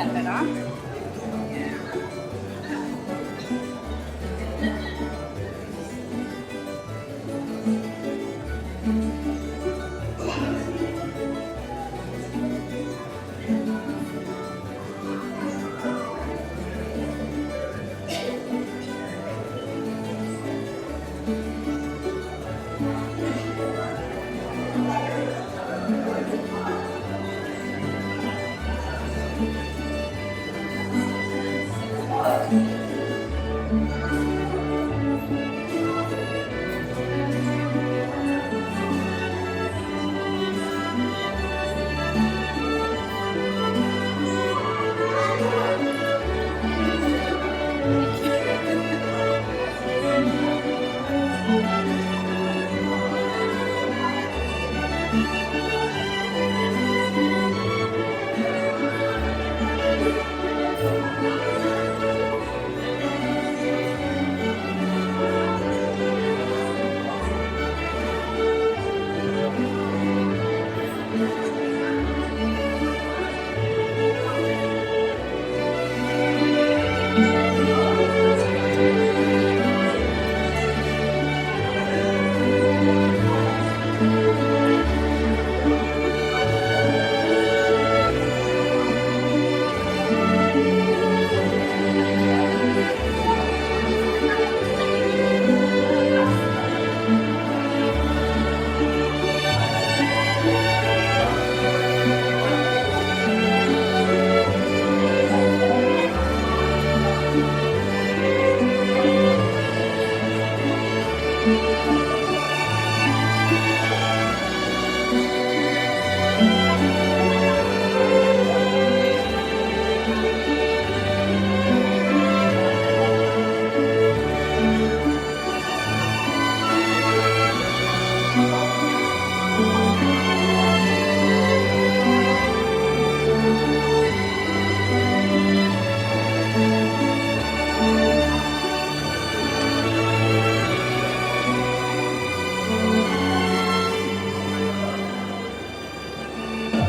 that better?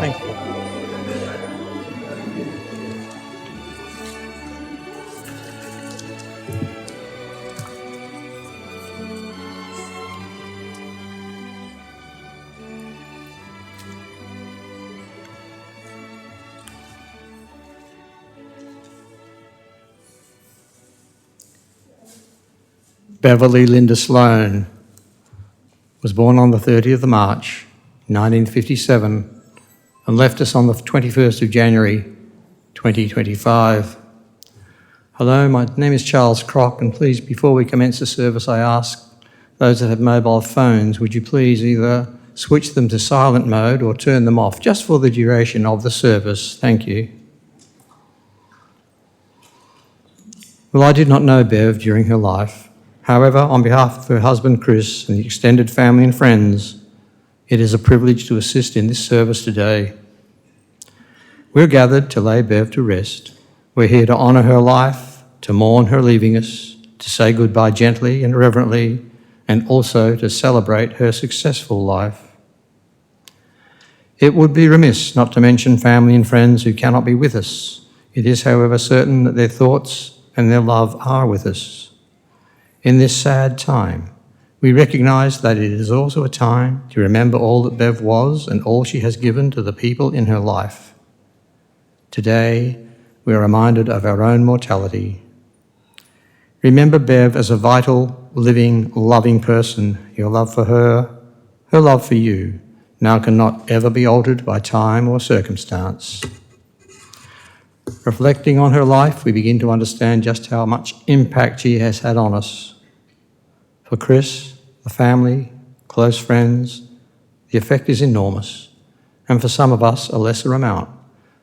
Thank you. Beverly Linda Sloan was born on the 30th of March, 1957, and left us on the 21st of January, 2025. Hello, my name is Charles Crock, and please, before we commence the service, I ask those that have mobile phones, would you please either switch them to silent mode or turn them off, just for the duration of the service. Thank you. Well, I did not know Bev during her life. However, on behalf of her husband Chris and the extended family and friends, it is a privilege to assist in this service today. We're gathered to lay Bev to rest. We're here to honour her life, to mourn her leaving us, to say goodbye gently and reverently, and also to celebrate her successful life. It would be remiss not to mention family and friends who cannot be with us. It is, however, certain that their thoughts and their love are with us. In this sad time, we recognise that it is also a time to remember all that Bev was and all she has given to the people in her life. Today, we are reminded of our own mortality. Remember Bev as a vital, living, loving person. Your love for her love for you, now cannot ever be altered by time or circumstance. Reflecting on her life, we begin to understand just how much impact she has had on us. For Chris, the family, close friends, the effect is enormous, and for some of us, a lesser amount.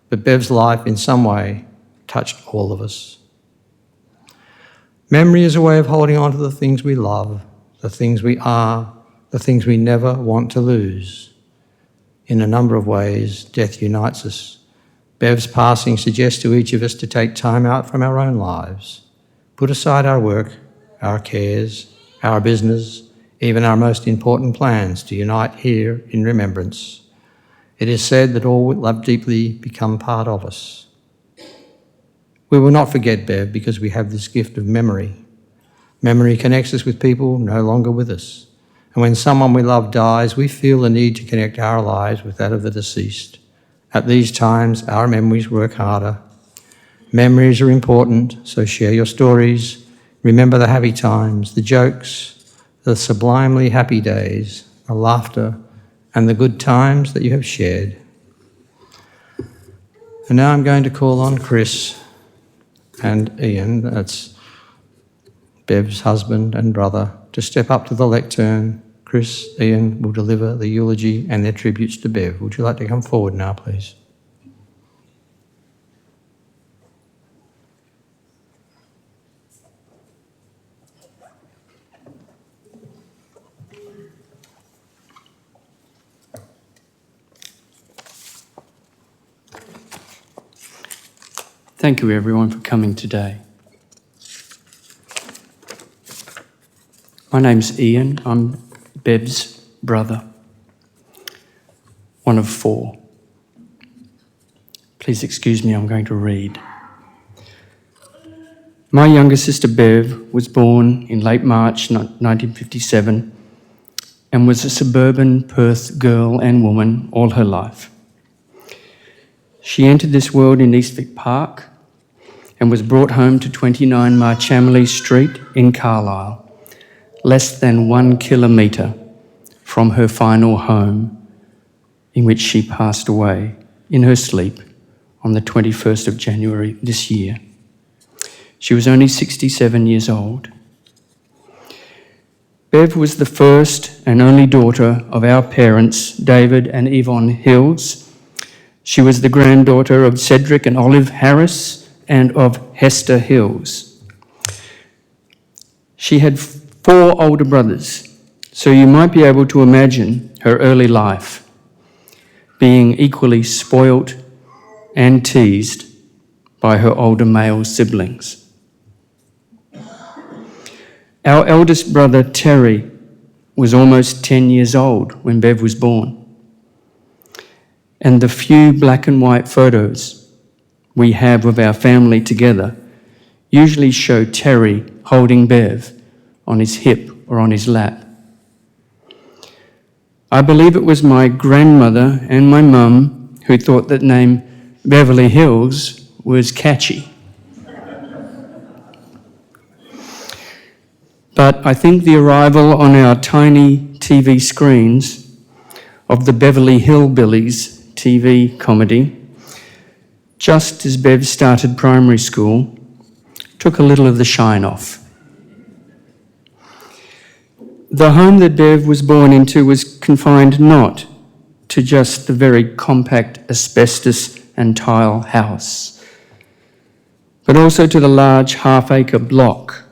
But Bev's life, in some way, touched all of us. Memory is a way of holding on to the things we love, the things we are, the things we never want to lose. In a number of ways, death unites us. Bev's passing suggests to each of us to take time out from our own lives, put aside our work, our cares, our business, even our most important plans to unite here in remembrance. It is said that all we love deeply become part of us. We will not forget Bev because we have this gift of memory. Memory connects us with people no longer with us. And when someone we love dies, we feel the need to connect our lives with that of the deceased. At these times, our memories work harder. Memories are important, so share your stories. Remember the happy times, the jokes, the sublimely happy days, the laughter, and the good times that you have shared. And now I'm going to call on Chris and Ian, that's Bev's husband and brother, to step up to the lectern. Chris, Ian will deliver the eulogy and their tributes to Bev. Would you like to come forward now, please? Thank you everyone for coming today. My name's Ian, I'm Bev's brother, one of 4. Please excuse me, I'm going to read. My younger sister Bev was born in late March 1957 and was a suburban Perth girl and woman all her life. She entered this world in Eastwick Park and was brought home to 29 Marchamley Street in Carlisle, less than 1 kilometre from her final home, in which she passed away in her sleep on the 21st of January this year. She was only 67 years old. Bev was the first and only daughter of our parents, David and Yvonne Hills. She was the granddaughter of Cedric and Olive Harris and of Hester Hills. She had 4 older brothers, so you might be able to imagine her early life being equally spoilt and teased by her older male siblings. Our eldest brother, Terry, was almost 10 years old when Bev was born. And the few black and white photos we have of our family together usually show Terry holding Bev on his hip or on his lap. I believe it was my grandmother and my mum who thought that name Beverly Hills was catchy. But I think the arrival on our tiny TV screens of the Beverly Hillbillies TV comedy, just as Bev started primary school, took a little of the shine off. The home that Bev was born into was confined not to just the very compact asbestos and tile house, but also to the large half-acre block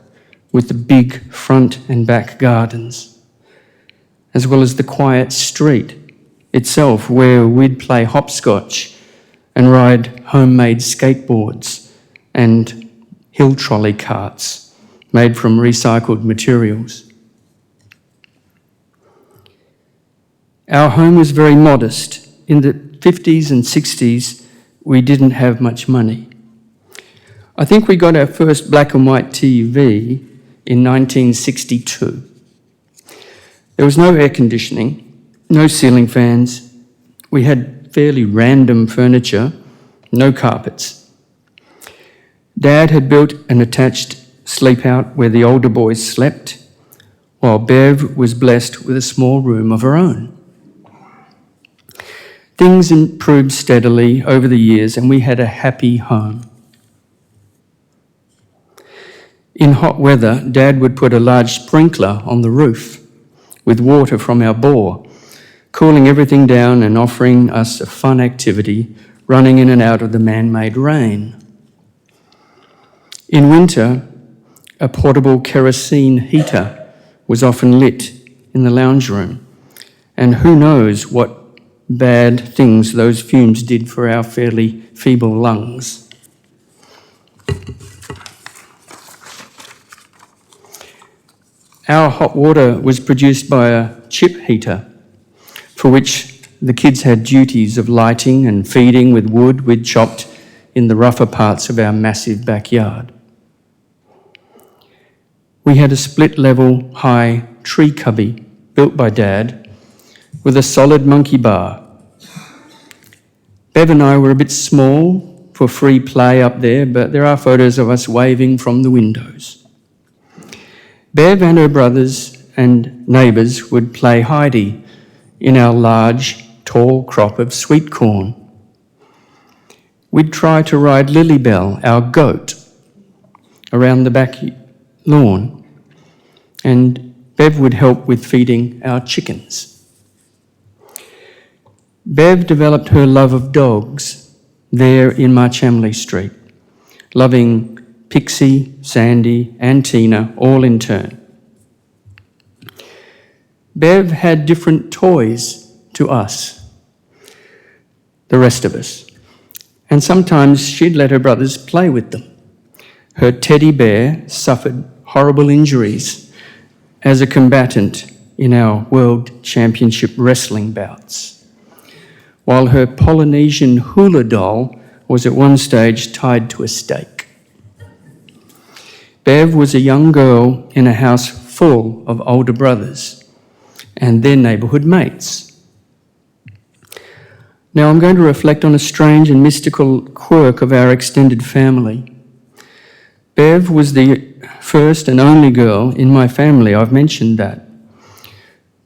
with the big front and back gardens, as well as the quiet street itself where we'd play hopscotch and ride homemade skateboards and hill trolley carts made from recycled materials. Our home was very modest. In the 50s and 60s, we didn't have much money. I think we got our first black and white TV in 1962. There was no air conditioning, no ceiling fans. We had fairly random furniture, no carpets. Dad had built an attached sleep-out where the older boys slept, while Bev was blessed with a small room of her own. Things improved steadily over the years and we had a happy home. In hot weather, Dad would put a large sprinkler on the roof with water from our bore, cooling everything down and offering us a fun activity, running in and out of the man-made rain. In winter, a portable kerosene heater was often lit in the lounge room, and who knows what bad things those fumes did for our fairly feeble lungs. Our hot water was produced by a chip heater, for which the kids had duties of lighting and feeding with wood we'd chopped in the rougher parts of our massive backyard. We had a split-level high tree cubby built by Dad with a solid monkey bar. Bev and I were a bit small for free play up there, but there are photos of us waving from the windows. Bev and her brothers and neighbours would play hidey in our large, tall crop of sweet corn. We'd try to ride Lilybell, our goat, around the back lawn, and Bev would help with feeding our chickens. Bev developed her love of dogs there in Marchamley Street, loving Pixie, Sandy and Tina all in turn. Bev had different toys to us, the rest of us, and sometimes she'd let her brothers play with them. Her teddy bear suffered horrible injuries as a combatant in our World Championship wrestling bouts, while her Polynesian hula doll was at one stage tied to a stake. Bev was a young girl in a house full of older brothers and their neighbourhood mates. Now I'm going to reflect on a strange and mystical quirk of our extended family. Bev was the first and only girl in my family, I've mentioned that.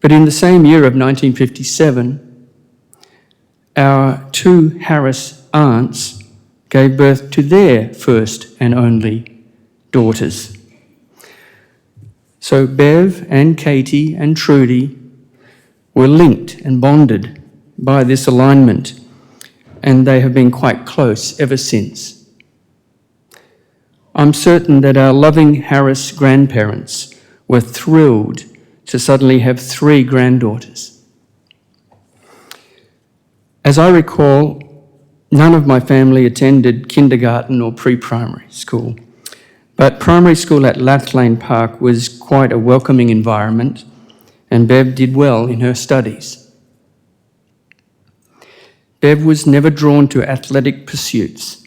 But in the same year of 1957, our two Harris aunts gave birth to their first and only daughters. So Bev and Katie and Trudy were linked and bonded by this alignment, and they have been quite close ever since. I'm certain that our loving Harris grandparents were thrilled to suddenly have 3 granddaughters. As I recall, none of my family attended kindergarten or pre-primary school, but primary school at Lathlane Park was quite a welcoming environment, and Bev did well in her studies. Bev was never drawn to athletic pursuits,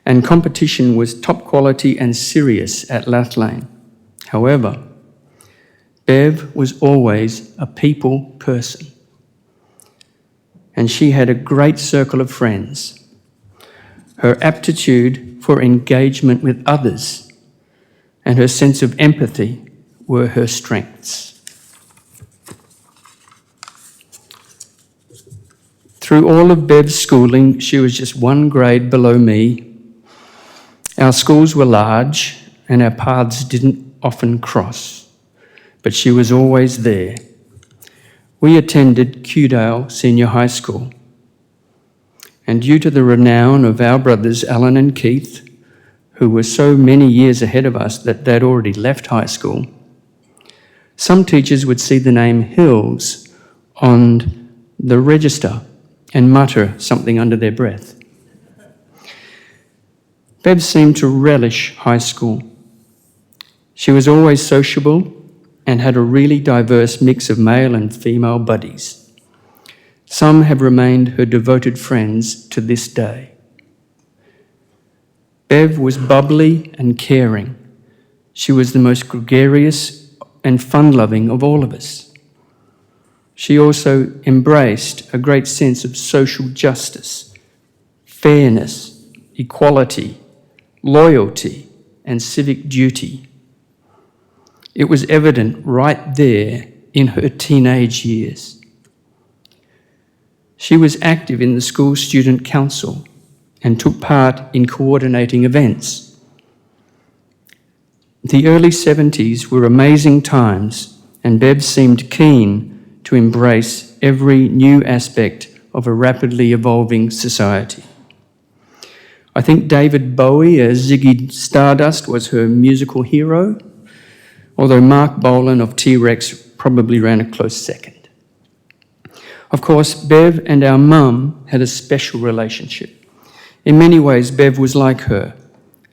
and competition was top quality and serious at Lathlane. However, Bev was always a people person, and she had a great circle of friends. Her aptitude for engagement with others and her sense of empathy were her strengths. Through all of Bev's schooling, she was just 1 grade below me. Our schools were large and our paths didn't often cross, but she was always there. We attended Kewdale Senior High School, and due to the renown of our brothers Alan and Keith, who were so many years ahead of us that they'd already left high school, some teachers would see the name Hills on the register and mutter something under their breath. Bev seemed to relish high school. She was always sociable and had a really diverse mix of male and female buddies. Some have remained her devoted friends to this day. Bev was bubbly and caring. She was the most gregarious and fun-loving of all of us. She also embraced a great sense of social justice, fairness, equality, loyalty, and civic duty. It was evident right there in her teenage years. She was active in the school student council and took part in coordinating events. The early 70s were amazing times, and Bev seemed keen to embrace every new aspect of a rapidly evolving society. I think David Bowie as Ziggy Stardust was her musical hero, although Mark Bolan of T-Rex probably ran a close second. Of course, Bev and our mum had a special relationship. In many ways, Bev was like her.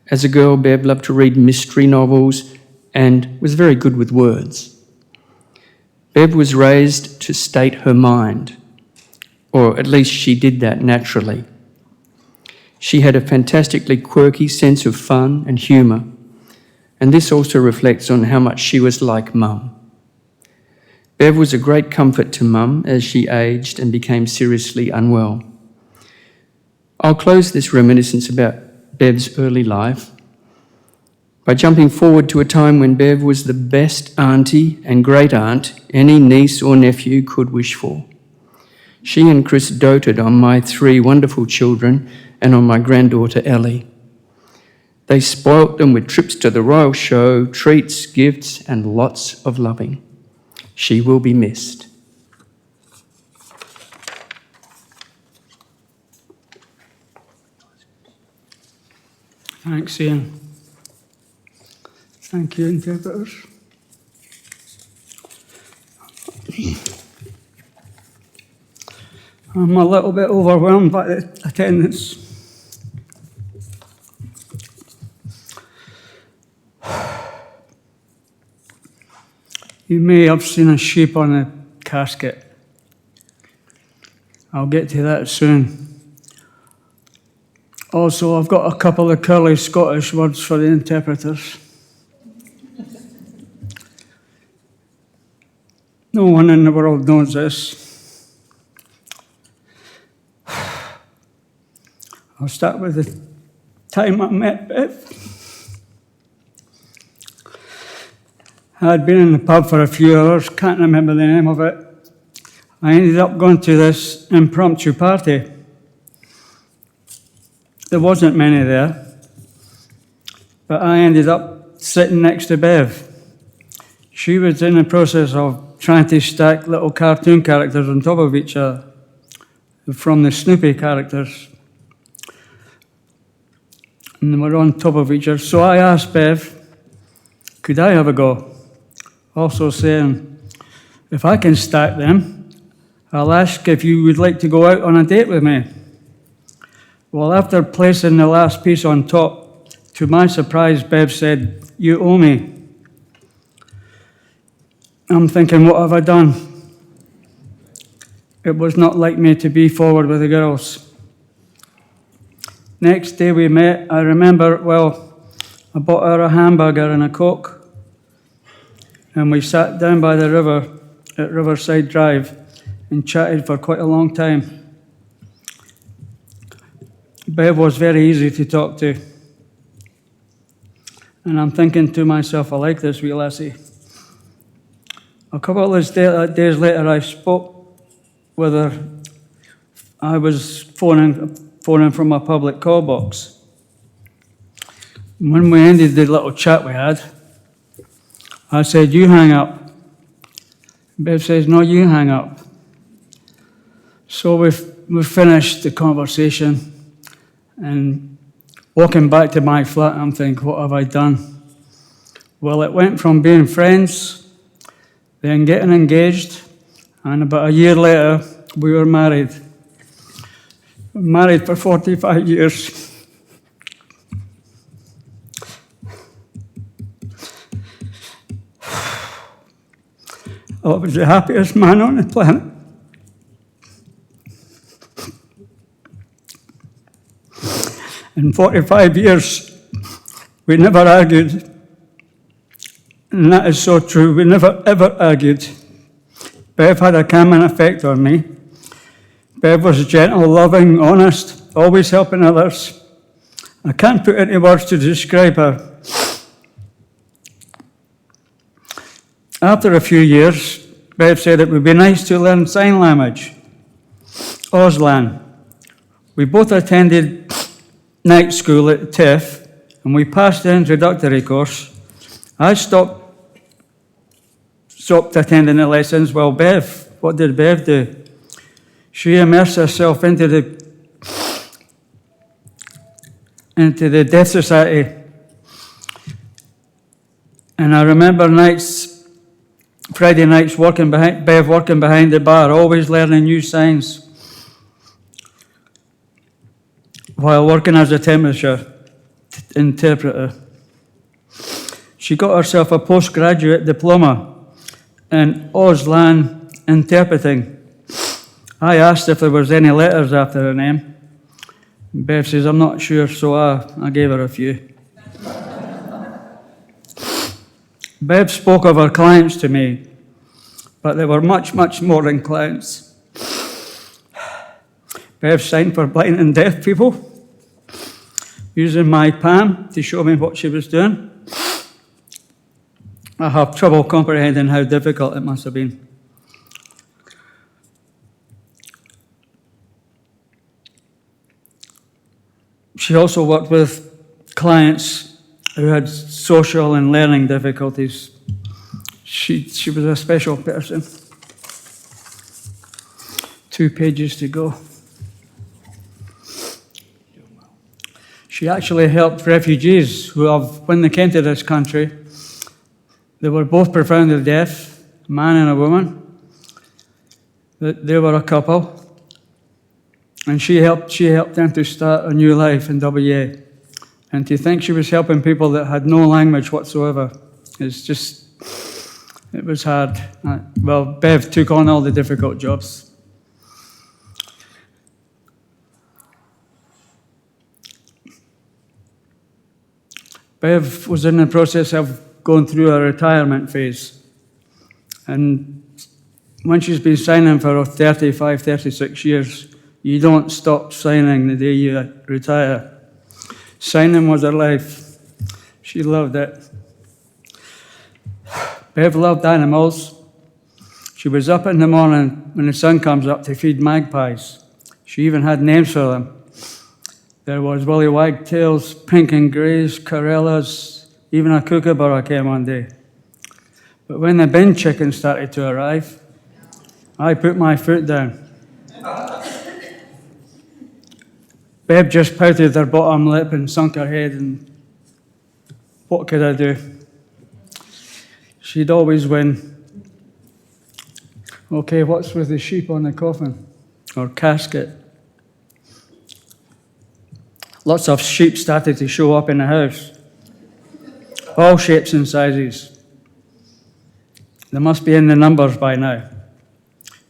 As a girl, Bev loved to read mystery novels and was very good with words. Bev was raised to state her mind, or at least she did that naturally. She had a fantastically quirky sense of fun and humour, and this also reflects on how much she was like Mum. Bev was a great comfort to Mum as she aged and became seriously unwell. I'll close this reminiscence about Bev's early life by jumping forward to a time when Bev was the best auntie and great aunt any niece or nephew could wish for. She and Chris doted on my 3 wonderful children and on my granddaughter Ellie. They spoilt them with trips to the Royal Show, treats, gifts, and lots of loving. She will be missed. Thanks, Ian. Thank you, interpreters. I'm a little bit overwhelmed by the attendance. You may have seen a sheep on the casket. I'll get to that soon. Also, I've got a couple of curly Scottish words for the interpreters. No one in the world knows this. I'll start with the time I met Bev. I'd been in the pub for a few hours, can't remember the name of it. I ended up going to this impromptu party. There wasn't many there, but I ended up sitting next to Bev. She was in the process of trying to stack little cartoon characters on top of each other, from the Snoopy characters. And they were on top of each other. So I asked Bev, could I have a go? Also saying, if I can stack them, I'll ask if you would like to go out on a date with me. Well, after placing the last piece on top, to my surprise, Bev said, you owe me. I'm thinking, what have I done? It was not like me to be forward with the girls. Next day we met, I remember, I bought her a hamburger and a Coke, and we sat down by the river at Riverside Drive and chatted for quite a long time. Bev was very easy to talk to. And I'm thinking to myself, I like this wee lassie. A couple of days later, I spoke with her. I was phoning from a public call box. When we ended the little chat we had, I said, you hang up. Bev says, no, you hang up. So we've finished the conversation. And walking back to my flat, I'm thinking, what have I done? Well, it went from being friends, then getting engaged, and about a year later, we were married. Married for 45 years. I was the happiest man on the planet. In 45 years, we never argued. And that is so true. We never, ever argued. Bev had a calming effect on me. Bev was gentle, loving, honest, always helping others. I can't put any words to describe her. After a few years, Bev said it would be nice to learn sign language, Auslan. We both attended night school at TIFF, and we passed the introductory course. I stopped attending the lessons. Well, Bev, what did Bev do? She immersed herself into the Deaf Society. And I remember Friday nights Bev working behind the bar, always learning new signs, while working as a temperature interpreter. She got herself a postgraduate diploma in Auslan interpreting. I asked if there was any letters after her name, Bev says, I'm not sure, so I gave her a few. Bev spoke of her clients to me, but they were much, much more than clients. Bev signed for blind and deaf people, using my palm to show me what she was doing. I have trouble comprehending how difficult it must have been. She also worked with clients who had social and learning difficulties. She was a special person. 2 pages to go. She actually helped refugees who when they came to this country, they were both profoundly deaf, a man and a woman. They were a couple. And she helped them to start a new life in WA. And to think she was helping people that had no language whatsoever, it was hard. Well, Bev took on all the difficult jobs. Bev was in the process of going through a retirement phase. And when she's been signing for 35, 36 years, you don't stop signing the day you retire. Signing was her life. She loved it. Bev loved animals. She was up in the morning when the sun comes up to feed magpies. She even had names for them. There was Willy Wagtails, Pink and Greys, Corellas, even a kookaburra came one day. But when the bin chickens started to arrive, I put my foot down. Bev just pouted her bottom lip and sunk her head, and what could I do? She'd always win. Okay, what's with the sheep on the coffin or casket? Lots of sheep started to show up in the house, all shapes and sizes. They must be in the numbers by now.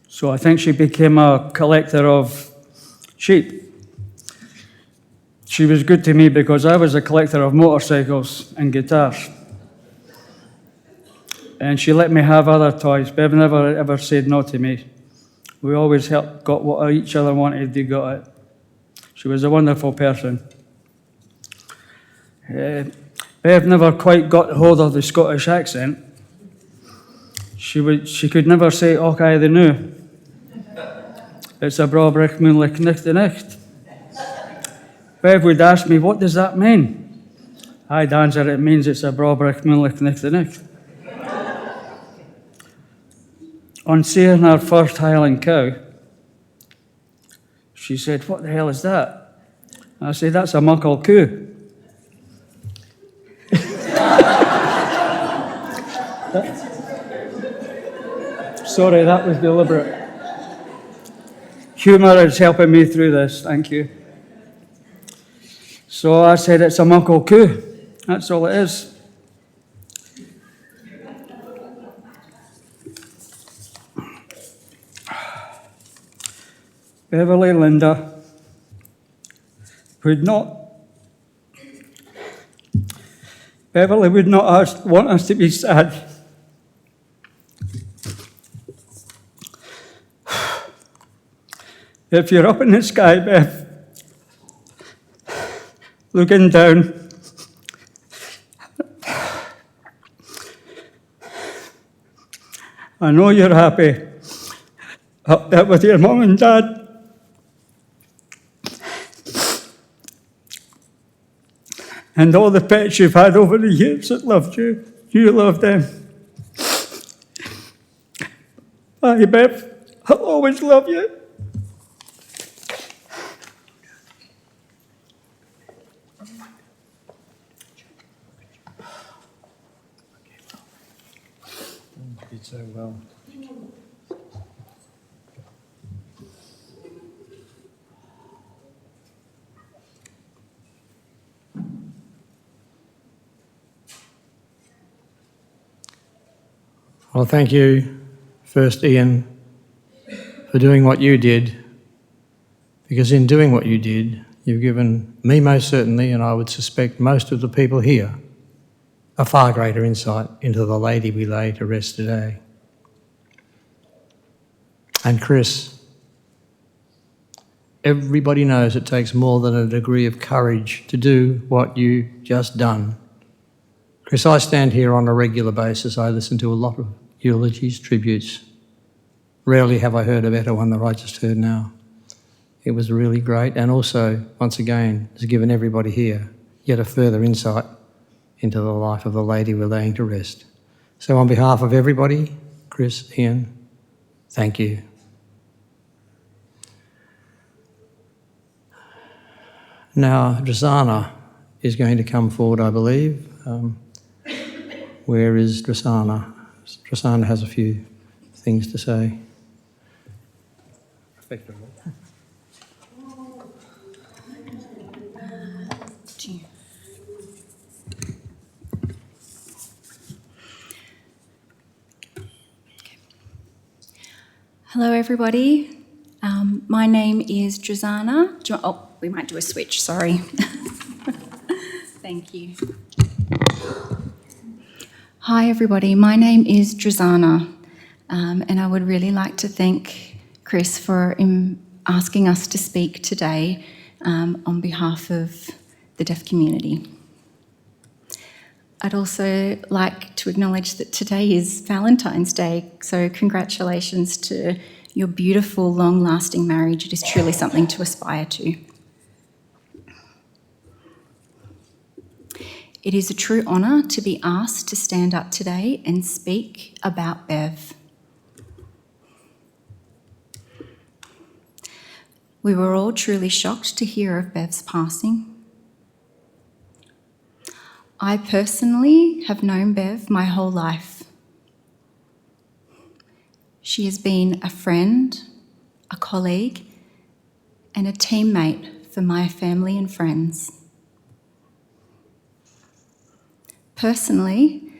So I think she became a collector of sheep. She was good to me because I was a collector of motorcycles and guitars. And she let me have other toys. Bev never ever said no to me. We always got what each other wanted, we got it. She was a wonderful person. Bev never quite got hold of the Scottish accent. She could never say, "Och, I the new." It's a bra brick moonlicht nicht the nicht. Bev would ask me, "What does that mean?" I'd answer, "It means it's a bra brick moonlicht nicht the nicht." On seeing our first Highland cow, she said, "What the hell is that?" I said, "That's a muckle coo." Sorry, that was deliberate. Humour is helping me through this, thank you. So I said, "It's a muckle coo." That's all it is. Beverly Linda would not want us to be sad. If you're up in the sky, Bev, looking down, I know you're happy up there with your mum and dad. And all the pets you've had over the years that loved you, you loved them. Bye, Bev. I'll always love you. You did so well. Well, thank you, first Ian, for doing what you did, because in doing what you did, You've given me most certainly, and I would suspect most of the people here, a far greater insight into the lady we lay to rest today. And Chris, everybody knows it takes more than a degree of courage to do what you just done. Chris, I stand here on a regular basis. I listen to a lot of eulogies, tributes. Rarely have I heard a better one than I just heard now. It was really great, and also, once again, has given everybody here yet a further insight into the life of the lady we're laying to rest. So on behalf of everybody, Chris, Ian, thank you. Now, Drazana is going to come forward, I believe. Where is Drazana? Drazana has a few things to say. Effectively. Hello, everybody. My name is Drazana. Oh, we might do a switch, sorry. Thank you. Hi, everybody. My name is Drazana, and I would really like to thank Chris for asking us to speak today on behalf of the deaf community. I'd also like to acknowledge that today is Valentine's Day, so congratulations to your beautiful, long-lasting marriage. It is truly something to aspire to. It is a true honour to be asked to stand up today and speak about Bev. We were all truly shocked to hear of Bev's passing. I personally have known Bev my whole life. She has been a friend, a colleague, and a teammate for my family and friends. Personally,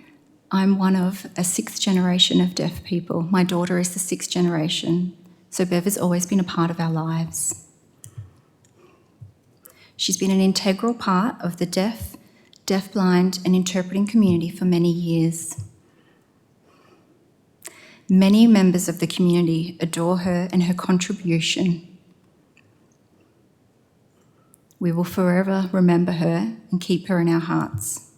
I'm one of a sixth generation of deaf people. My daughter is the sixth generation, so Bev has always been a part of our lives. She's been an integral part of the deaf, deafblind and interpreting community for many years. Many members of the community adore her and her contribution. We will forever remember her and keep her in our hearts.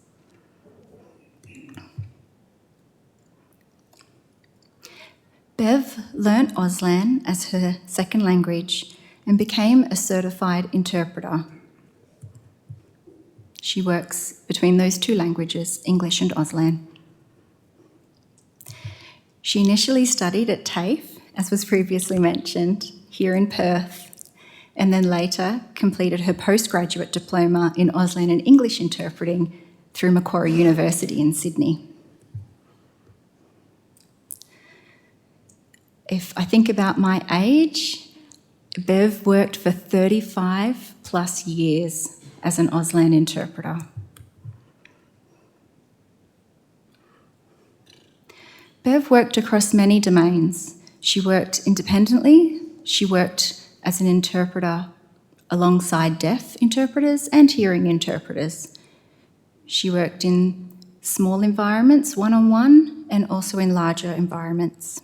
Bev learnt Auslan as her second language and became a certified interpreter. She works between those two languages, English and Auslan. She initially studied at TAFE, as was previously mentioned, here in Perth, and then later completed her postgraduate diploma in Auslan and English interpreting through Macquarie University in Sydney. If I think about my age, Bev worked for 35 plus years as an Auslan interpreter. Bev worked across many domains. She worked independently, she worked as an interpreter alongside deaf interpreters and hearing interpreters. She worked in small environments, one-on-one, and also in larger environments.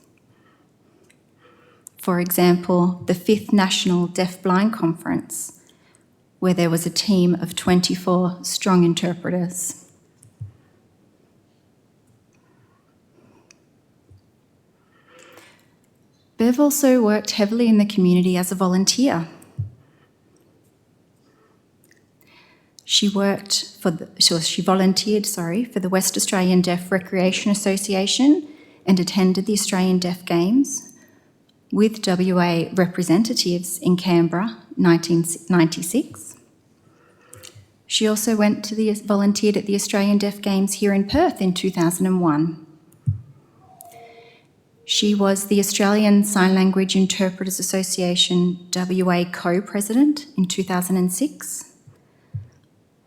For example, the 5th National Deaf-Blind Conference, where there was a team of 24 strong interpreters. Bev also worked heavily in the community as a volunteer. She volunteered for the West Australian Deaf Recreation Association and attended the Australian Deaf Games with WA representatives in Canberra, 1996. She also volunteered at the Australian Deaf Games here in Perth in 2001. She was the Australian Sign Language Interpreters Association WA co-president in 2006,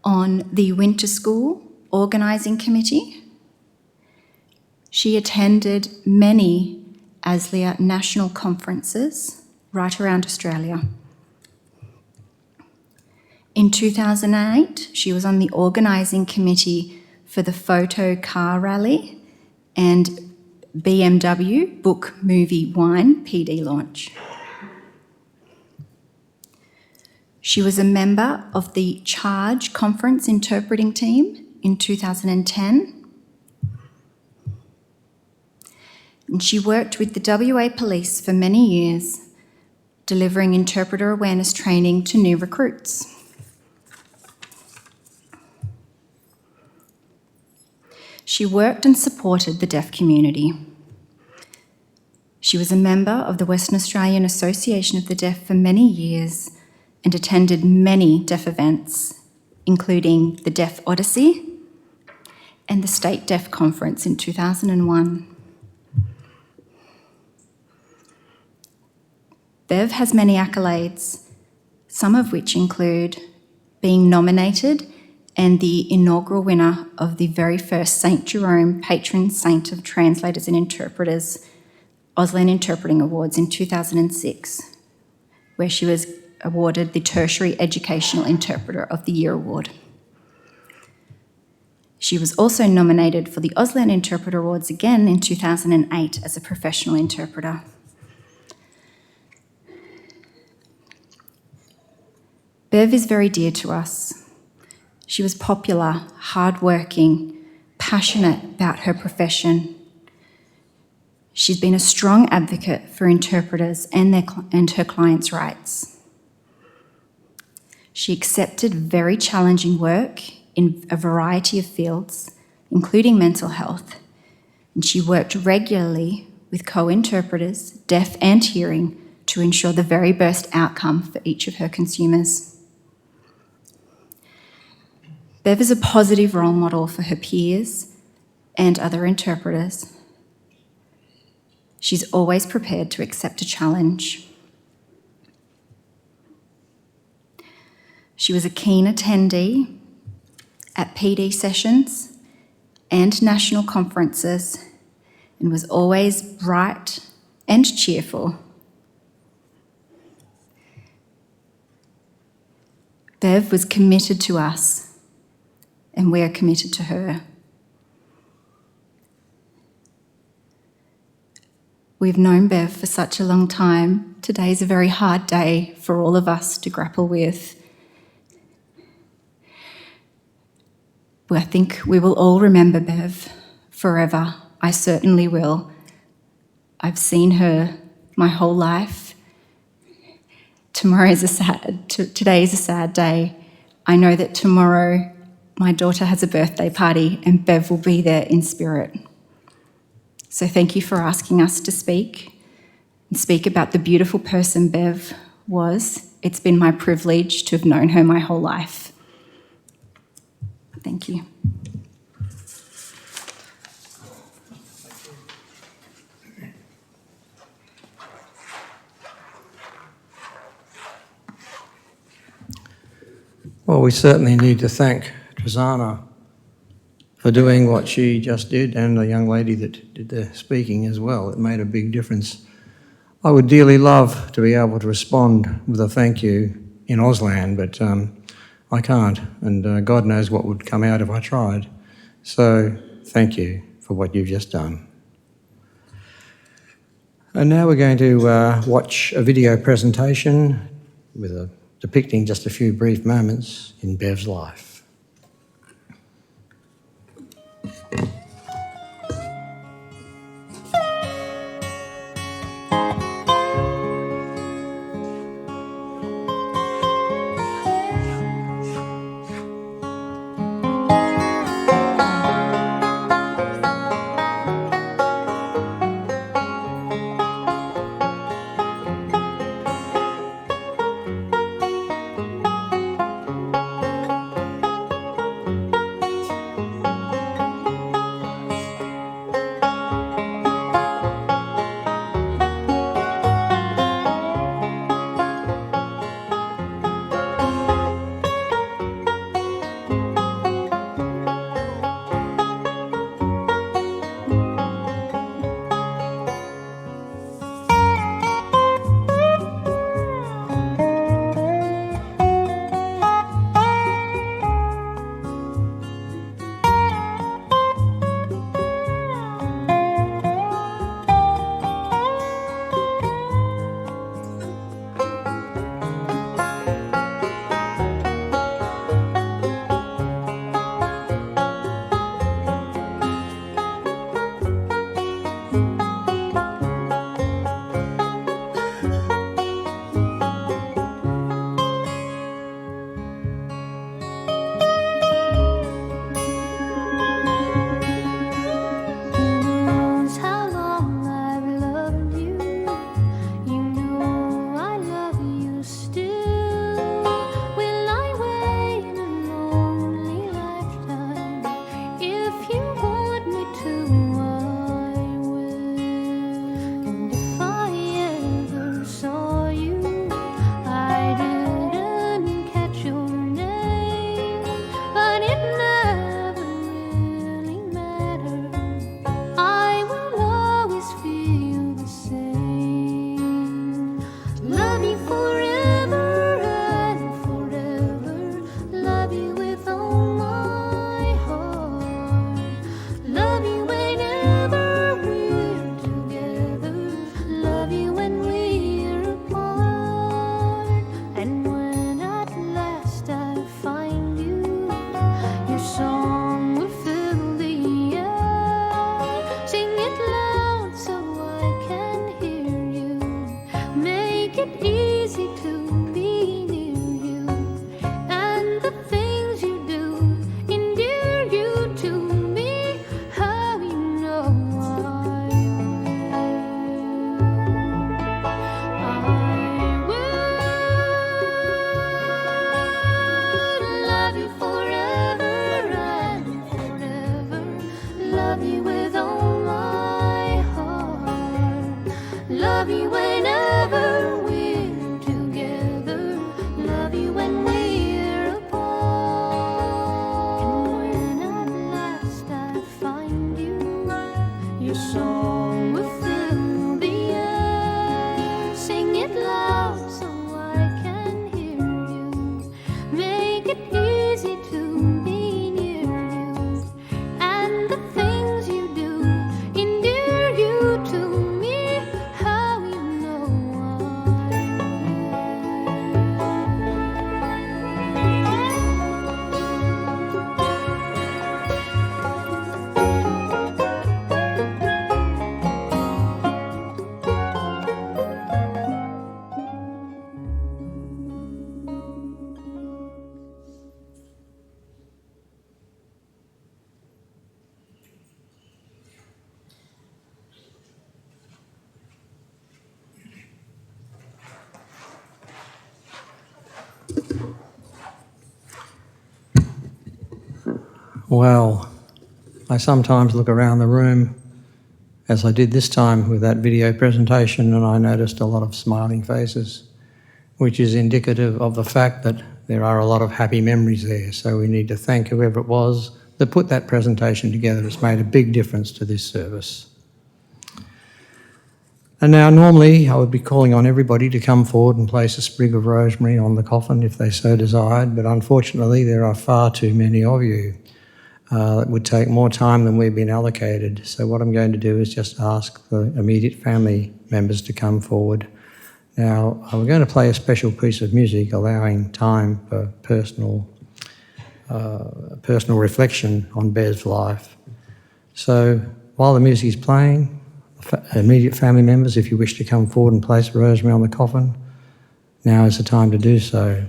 on the Winter School Organising Committee. She attended many ASLIA national conferences right around Australia. In 2008, she was on the organising committee for the Photo Car Rally and BMW Book Movie Wine PD launch. She was a member of the Charge Conference interpreting team in 2010. And she worked with the WA Police for many years, delivering interpreter awareness training to new recruits. She worked and supported the deaf community. She was a member of the Western Australian Association of the Deaf for many years and attended many deaf events, including the Deaf Odyssey and the State Deaf Conference in 2001. Bev has many accolades, some of which include being nominated and the inaugural winner of the very first St. Jerome Patron Saint of Translators and Interpreters Auslan Interpreting Awards in 2006, where she was awarded the Tertiary Educational Interpreter of the Year Award. She was also nominated for the Auslan Interpreter Awards again in 2008 as a professional interpreter. Bev is very dear to us. She was popular, hardworking, passionate about her profession. She's been a strong advocate for interpreters and her clients' rights. She accepted very challenging work in a variety of fields, including mental health, and she worked regularly with co-interpreters, deaf and hearing, to ensure the very best outcome for each of her consumers. Bev is a positive role model for her peers and other interpreters. She's always prepared to accept a challenge. She was a keen attendee at PD sessions and national conferences and was always bright and cheerful. Bev was committed to us, and we are committed to her. We've known Bev for such a long time. Today is a very hard day for all of us to grapple with. I think we will all remember Bev forever. I certainly will. I've seen her my whole life. Today is a sad day. I know that tomorrow my daughter has a birthday party and Bev will be there in spirit. So thank you for asking us to speak and speak about the beautiful person Bev was. It's been my privilege to have known her my whole life. Thank you. Well, we certainly need to thank Trezana for doing what she just did, and the young lady that did the speaking as well. It made a big difference. I would dearly love to be able to respond with a thank you in Auslan, but I can't, and God knows what would come out if I tried. So thank you for what you've just done. And now we're going to watch a video presentation depicting just a few brief moments in Bev's life. love you with all my heart. Love you whenever we're together. Love you when we're apart. And when at last I find you, your song will fill the air. Sing it loud so I can hear you. Make it easy to be near you. And the things you do endear you to me. How you know Well, I sometimes look around the room, as I did this time with that video presentation, and I noticed a lot of smiling faces, which is indicative of the fact that there are a lot of happy memories there. So we need to thank whoever it was that put that presentation together. It's made a big difference to this service. And now normally I would be calling on everybody to come forward and place a sprig of rosemary on the coffin if they so desired, but unfortunately there are far too many of you. It would take more time than we've been allocated. So what I'm going to do is just ask the immediate family members to come forward. Now, I'm going to play a special piece of music allowing time for personal reflection on Bev's life. So while the music is playing, immediate family members, if you wish to come forward and place rosemary on the coffin, now is the time to do so.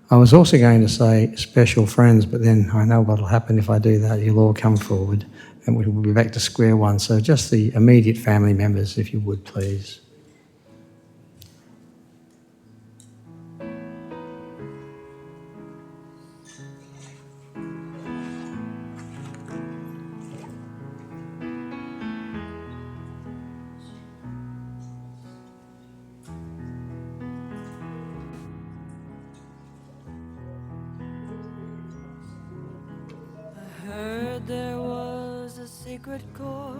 I was also going to say special friends, but then I know what will happen if I do that. You'll all come forward and we'll be back to square one. So just the immediate family members, if you would, please. Heard there was a secret chord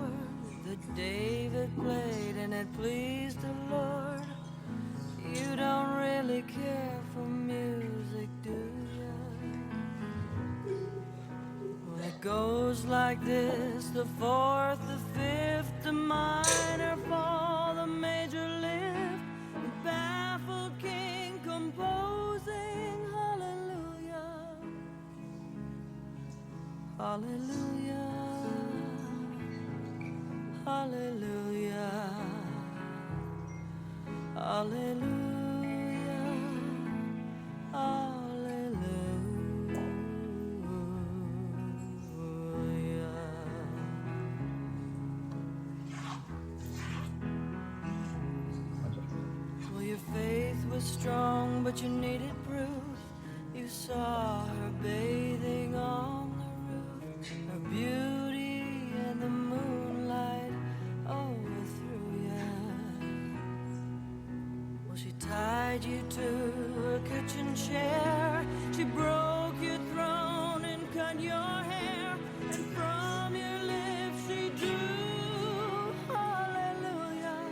that David played and it pleased the Lord. You don't really care for music, do ya? Well, it goes like this: the fourth, the fifth, the minor fall, the major lift, the baffled king composing hallelujah. Hallelujah, hallelujah, hallelujah, hallelujah. Well, your faith was strong, but you needed proof. You saw her bathing on her beauty and the moonlight overthrew ya. Well, she tied you to her kitchen chair. She broke your throne and cut your hair. And from your lips she drew hallelujah,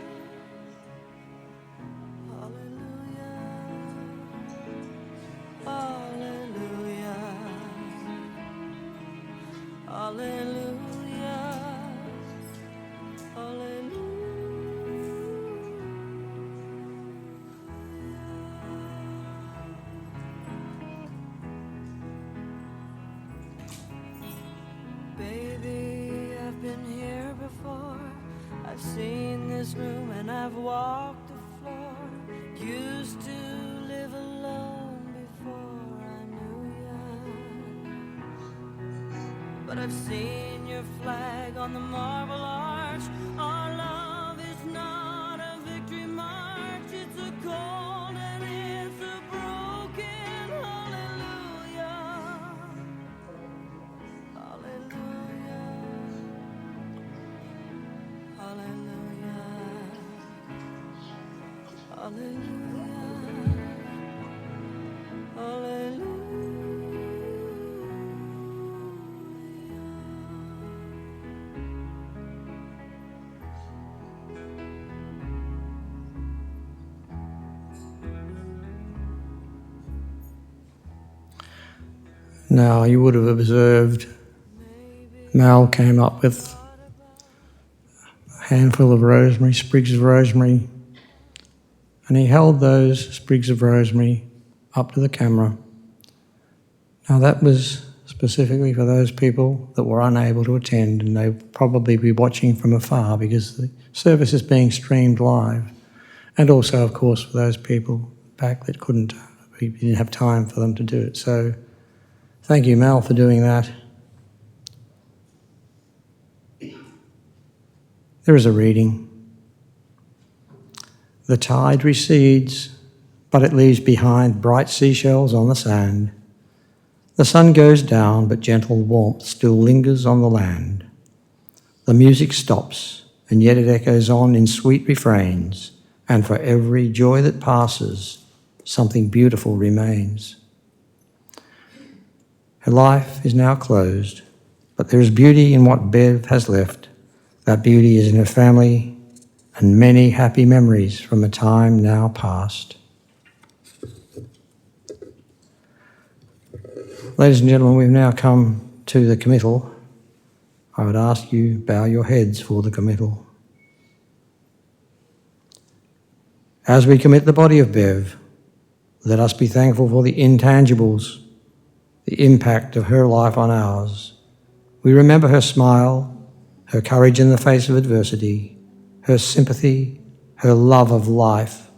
hallelujah, hallelujah, hallelujah, hallelujah. Baby, I've been here before. I've seen this room and I've walked the floor. Used to live alone before I knew ya. But I've seen your flag on the marble arch. Our love is not a victory march. It's a cold and it's a broken hallelujah. Hallelujah. Now, you would have observed Mal came up with a handful of rosemary, sprigs of rosemary, and he held those sprigs of rosemary up to the camera. Now, that was specifically for those people that were unable to attend, and they'll probably be watching from afar because the service is being streamed live. And also, of course, for those people back that we didn't have time for them to do it. So thank you, Mal, for doing that. There is a reading. The tide recedes, but it leaves behind bright seashells on the sand. The sun goes down, but gentle warmth still lingers on the land. The music stops, and yet it echoes on in sweet refrains, and for every joy that passes, something beautiful remains. Her life is now closed, but there is beauty in what Bev has left. That beauty is in her family and many happy memories from a time now past. Ladies and gentlemen, we've now come to the committal. I would ask you bow your heads for the committal. As we commit the body of Bev, let us be thankful for the intangibles, the impact of her life on ours. We remember her smile, her courage in the face of adversity, her sympathy, her love of life,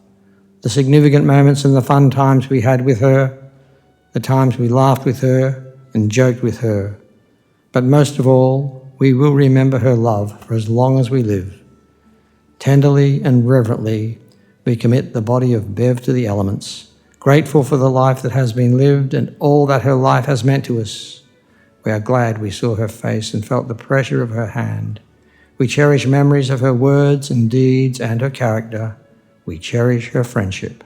the significant moments and the fun times we had with her, the times we laughed with her and joked with her. But most of all, we will remember her love for as long as we live. Tenderly and reverently, we commit the body of Bev to the elements, grateful for the life that has been lived and all that her life has meant to us. We are glad we saw her face and felt the pressure of her hand. We cherish memories of her words and deeds and her character. We cherish her friendship.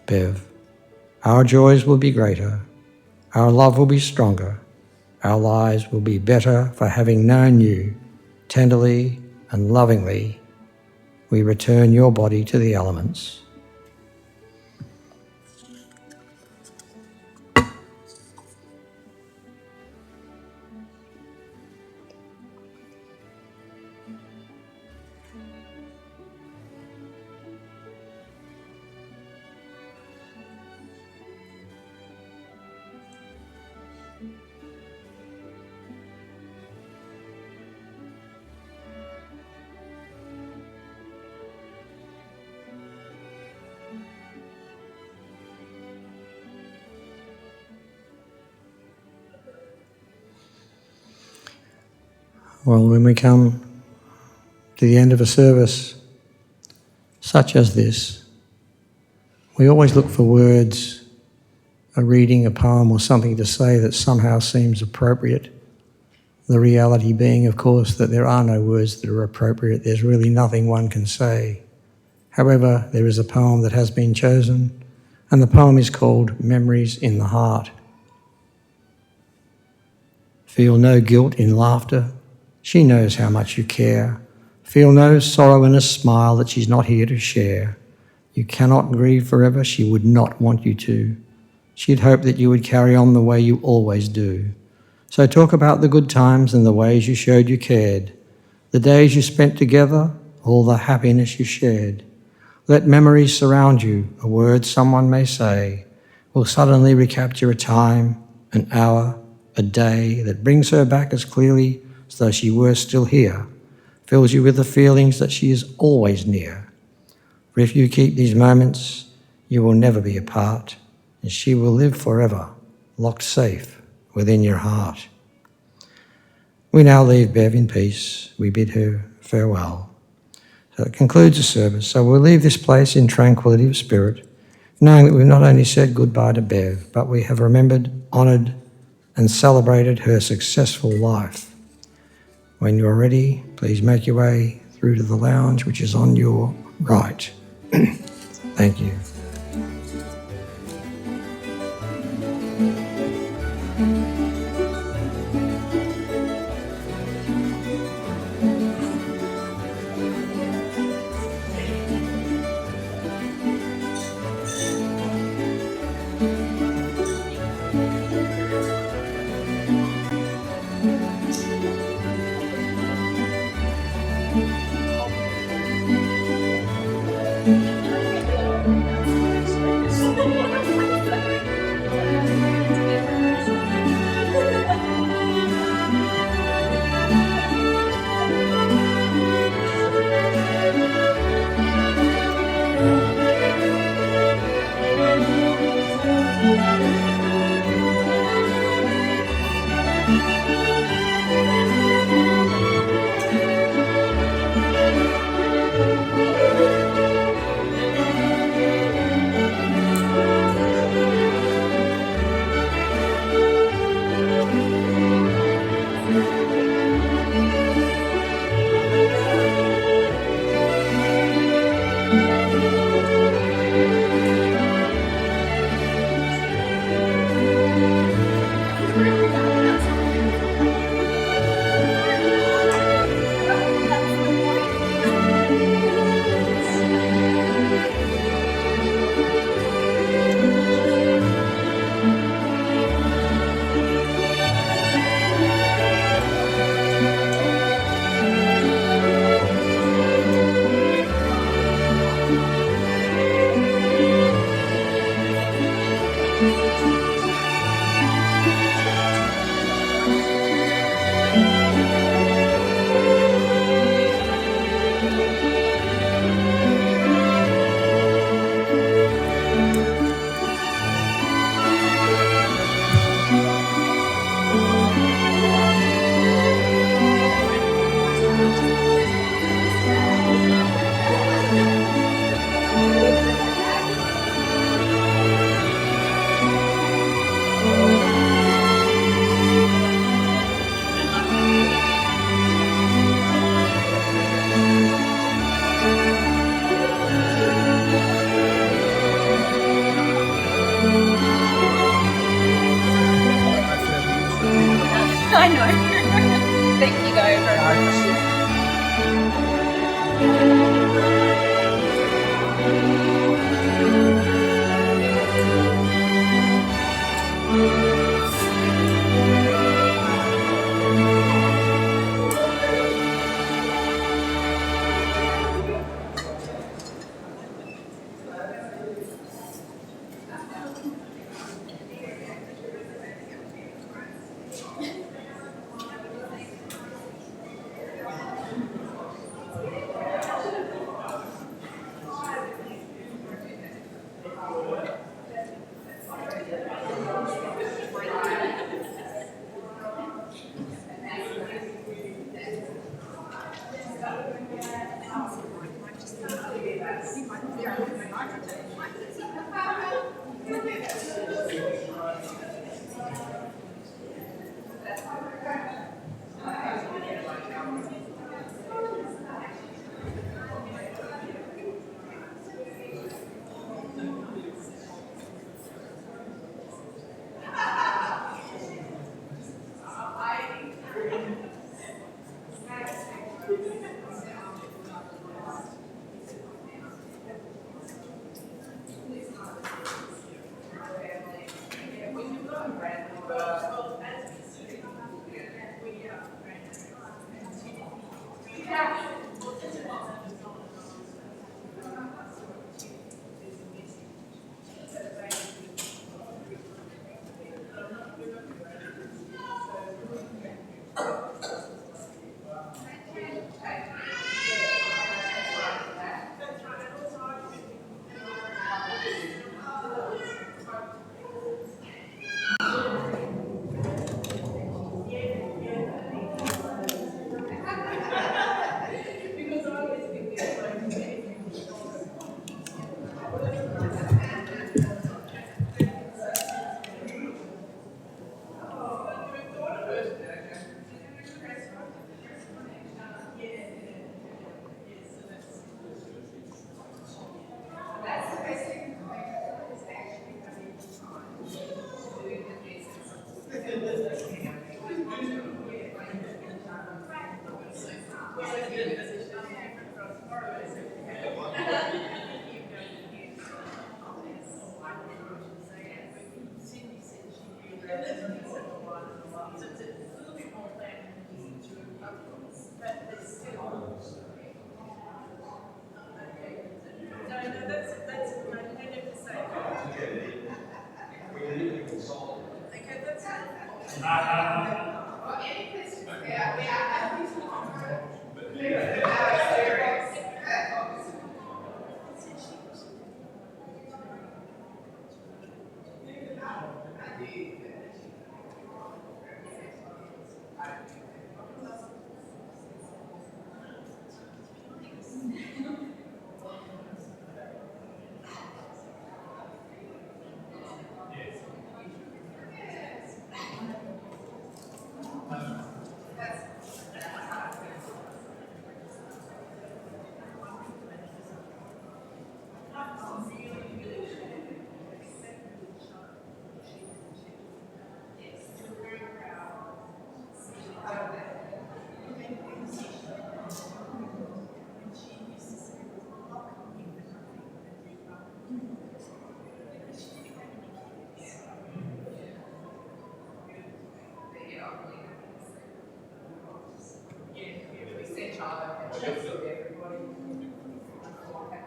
Bev, our joys will be greater. Our love will be stronger. Our lives will be better for having known you. Tenderly and lovingly, we return your body to the elements. Well, when we come to the end of a service such as this, we always look for words, a reading, a poem or something to say that somehow seems appropriate. The reality being, of course, that there are no words that are appropriate. There's really nothing one can say. However, there is a poem that has been chosen, and the poem is called Memories in the Heart. Feel no guilt in laughter. She knows how much you care. Feel no sorrow in a smile that she's not here to share. You cannot grieve forever, she would not want you to. She'd hope that you would carry on the way you always do. So talk about the good times and the ways you showed you cared, the days you spent together, all the happiness you shared. Let memories surround you, a word someone may say will suddenly recapture a time, an hour, a day that brings her back as clearly as though she were still here, fills you with the feelings that she is always near. For if you keep these moments, you will never be apart, and she will live forever, locked safe within your heart. We now leave Bev in peace. We bid her farewell. So it concludes the service. So we'll leave this place in tranquility of spirit, knowing that we've not only said goodbye to Bev, but we have remembered, honoured, and celebrated her successful life. When you're ready, please make your way through to the lounge, which is on your right. Thank you. I know. Thank you though very much.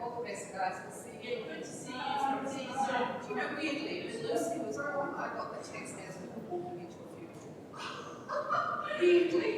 All the best, guys. We'll see you. Good to see you. Do you know, weirdly, when Lucy was born, I got the text as we were walking into a funeral. Weirdly.